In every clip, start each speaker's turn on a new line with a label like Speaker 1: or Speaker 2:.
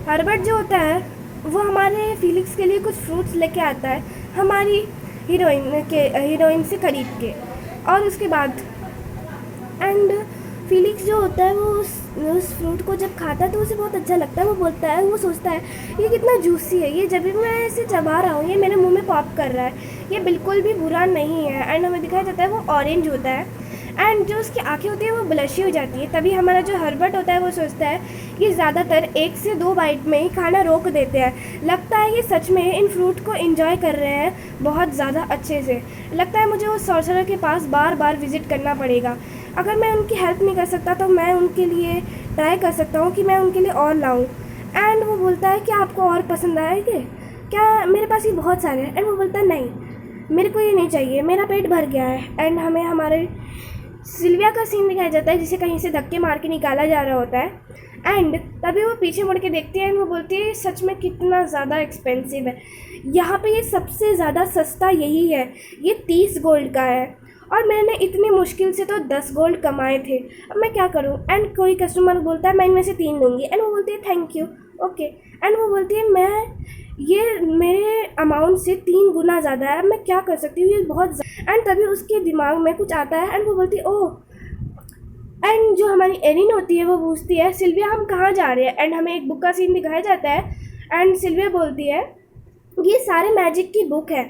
Speaker 1: Herbert जो होता है वो हमारे फीलिक्स के लिए कुछ फ्रूट्स लेके आता है हमारी हीरोइन से खरीद के। और उसके बाद एंड फीलिक्स जो होता है वो उस फ्रूट को जब खाता है तो उसे बहुत अच्छा लगता है। वो बोलता है, वो सोचता है ये कितना जूसी है, ये जब भी मैं इसे चबा रहा हूँ ये मेरे मुंह में पॉप कर रहा है, ये बिल्कुल भी बुरा नहीं है। एंड हमें दिखाया जाता है वो ऑरेंज होता है एंड जो उसकी आंखें होती है वो ब्लशी हो जाती है। तभी हमारा जो हर्बर्ट होता है वो सोचता है कि ज़्यादातर 1 से 2 बाइट में ही खाना रोक देते हैं। लगता है ये सच में इन फ्रूट को एंजॉय कर रहे हैं बहुत ज़्यादा अच्छे से। लगता है मुझे उस सॉर्सरर के पास बार बार विज़िट करना पड़ेगा। अगर मैं उनकी हेल्प नहीं कर सकता तो मैं उनके लिए ट्राई कर सकता हूँ कि मैं उनके लिए और लाऊँ। एंड वो बोलता है कि आपको और पसंद आएंगे क्या, मेरे पास ये बहुत सारे हैं। एंड वो बोलता है नहीं, मेरे को ये नहीं चाहिए, मेरा पेट भर गया है। एंड हमें हमारे सिल्विया का सीन दिखाया जाता है जिसे कहीं से धक्के मार के निकाला जा रहा होता है। एंड तभी वो पीछे मुड़ के देखती है एंड वो बोलती है सच में कितना ज़्यादा एक्सपेंसिव है, यहाँ पे ये सबसे ज़्यादा सस्ता यही है, ये 30 गोल्ड का है और मैंने इतनी मुश्किल से तो 10 गोल्ड कमाए थे, अब मैं क्या करूँ। एंड कोई कस्टमर बोलता है मैं इनमें से 3 लूँगी। एंड वो बोलती है थैंक यू, ओके। एंड वो बोलती है मैं ये मेरे अमाउंट से 3 गुना ज़्यादा है, अब मैं क्या कर सकती हूँ, ये बहुत। एंड तभी उसके दिमाग में कुछ आता है एंड वो बोलती है ओह। एंड जो हमारी एरिन होती है वो पूछती है सिल्विया हम कहाँ जा रहे हैं। एंड हमें एक बुक का सीन दिखाया जाता है एंड सिल्विया बोलती है ये सारे मैजिक की बुक है,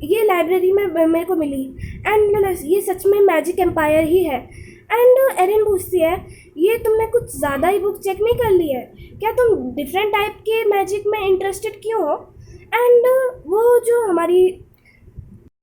Speaker 1: ये लाइब्रेरी में मेरे को मिली एंड ये सच में मैजिक एम्पायर ही है। एंड एरिन पूछती है ये तुमने कुछ ज़्यादा ही बुक चेक नहीं कर ली है क्या, तुम डिफरेंट टाइप के मैजिक में इंटरेस्टेड क्यों हो। एंड वो जो हमारी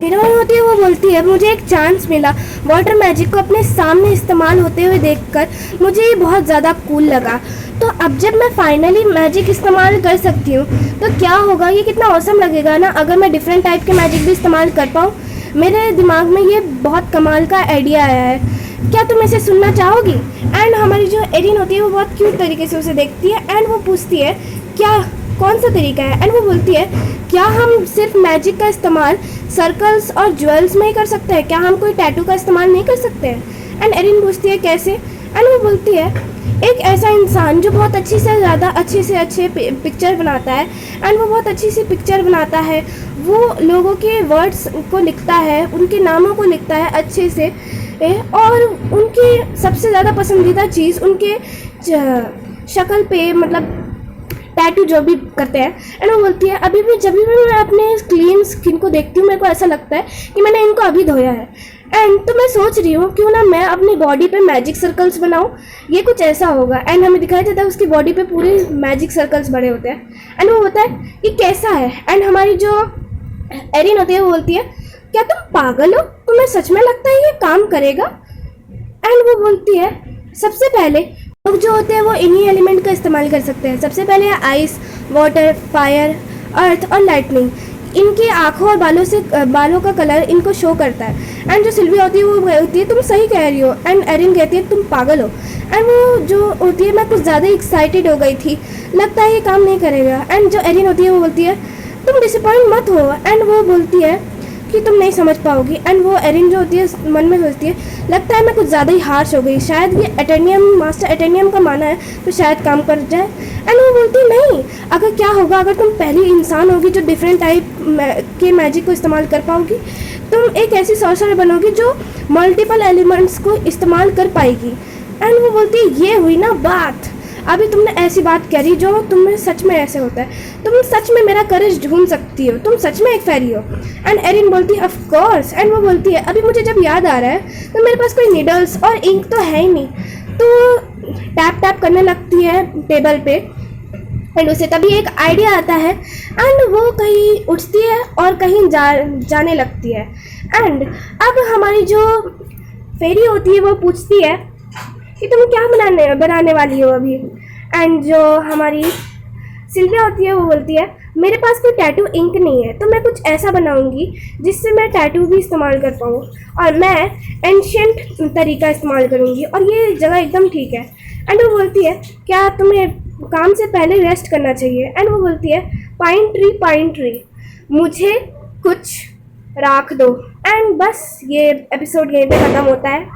Speaker 1: हीरोइन होती है वो बोलती है मुझे एक चांस मिला वाटर मैजिक को अपने सामने इस्तेमाल होते हुए देखकर, मुझे ये बहुत ज़्यादा कूल लगा। तो अब जब मैं फाइनली मैजिक इस्तेमाल कर सकती हूँ तो क्या होगा, ये कितना ऑसम लगेगा ना अगर मैं डिफरेंट टाइप के मैजिक भी इस्तेमाल कर पाऊँ। मेरे दिमाग में ये बहुत कमाल का आइडिया आया है, क्या तुम इसे सुनना चाहोगी। एंड हमारी जो एरिन होती है वो बहुत क्यूट तरीके से उसे देखती है एंड वो पूछती है क्या कौन सा तरीका है। एंड वो बोलती है क्या हम सिर्फ मैजिक का इस्तेमाल सर्कल्स और ज्वेल्स में ही कर सकते हैं, क्या हम कोई टैटू का इस्तेमाल नहीं कर सकते हैं। एंड एरिन पूछती है कैसे। एंड वो बोलती है एक ऐसा इंसान जो बहुत अच्छी से ज़्यादा अच्छे पिक्चर बनाता है एंड वो बहुत अच्छी सी पिक्चर बनाता है, वो लोगों के वर्ड्स को लिखता है, उनके नामों को लिखता है अच्छे से और उनकी सबसे ज़्यादा पसंदीदा चीज़ उनके शक्ल पे मतलब टैटू जो भी करते हैं। एंड वो बोलती है अभी भी जब भी मैं अपने क्लीन स्किन को देखती हूँ मेरे को ऐसा लगता है कि मैंने इनको अभी धोया है। एंड तो मैं सोच रही हूँ क्यों ना मैं अपनी बॉडी पे मैजिक सर्कल्स बनाऊँ, ये कुछ ऐसा होगा। एंड हमें दिखाया जाता है उसकी बॉडी पे पूरे मैजिक सर्कल्स बड़े होते हैं एंड वो होता है ये कैसा है। एंड हमारी जो एरिन होती है वो बोलती है क्या तुम पागल हो, तुम्हें सच में लगता है ये काम करेगा। एंड वो बोलती है सबसे पहले लोग जो होते हैं वो इन्हीं एलिमेंट का इस्तेमाल कर सकते हैं। सबसे पहले है आइस, वाटर, फायर, अर्थ और लाइटनिंग। इनके आँखों और बालों का कलर इनको शो करता है। एंड जो सिल्वी होती है वो बोलती है तुम सही कह रही हो। एंड एरिन कहती है तुम पागल हो। एंड वो जो होती है मैं कुछ ज़्यादा एक्साइटेड हो गई थी, लगता है ये काम नहीं करेगा। एंड जो एरिन होती है वो बोलती है तुम डिसअपॉइंट मत हो। एंड वो बोलती है कि तुम नहीं समझ पाओगी। एंड वो एरिन जो होती है मन में सोचती है लगता है मैं कुछ ज़्यादा ही हार्श हो गई, शायद ये एटेनियम मास्टर एटेनियम का माना है तो शायद काम कर जाए। एंड वो बोलती है नहीं, अगर क्या होगा अगर तुम पहली इंसान होगी जो डिफरेंट टाइप के मैजिक को इस्तेमाल कर पाओगी, तुम एक ऐसी सॉर्सरर बनोगी जो मल्टीपल एलिमेंट्स को इस्तेमाल कर पाएगी। एंड वो बोलती है ये हुई ना बात, अभी तुमने ऐसी बात करी जो तुम्हें सच में ऐसे होता है, तुम सच में मेरा करेज ढूंढ सकती हो, तुम सच में एक फेरी हो। एंड एरिन बोलती है ऑफ कोर्स। एंड वो बोलती है अभी मुझे जब याद आ रहा है तो मेरे पास कोई नीडल्स और इंक तो है ही नहीं। तो टैप टैप करने लगती है टेबल पे एंड उसे तभी एक आइडिया आता है एंड वो कहीं उठती है और कहीं जाने लगती है। एंड अब हमारी जो फेरी होती है वो पूछती है कि तुम क्या बनाने वाली हो अभी। एंड जो हमारी सिल्विया होती है वो बोलती है मेरे पास कोई टैटू इंक नहीं है, तो मैं कुछ ऐसा बनाऊंगी जिससे मैं टैटू भी इस्तेमाल कर पाऊँ और मैं एंशिएंट तरीका इस्तेमाल करूँगी और ये जगह एकदम ठीक है। एंड वो बोलती है क्या तुम्हें काम से पहले रेस्ट करना चाहिए। एंड वो बोलती है पाइन ट्री मुझे कुछ राख दो। एंड बस ये एपिसोड यहीं पे ख़त्म होता है।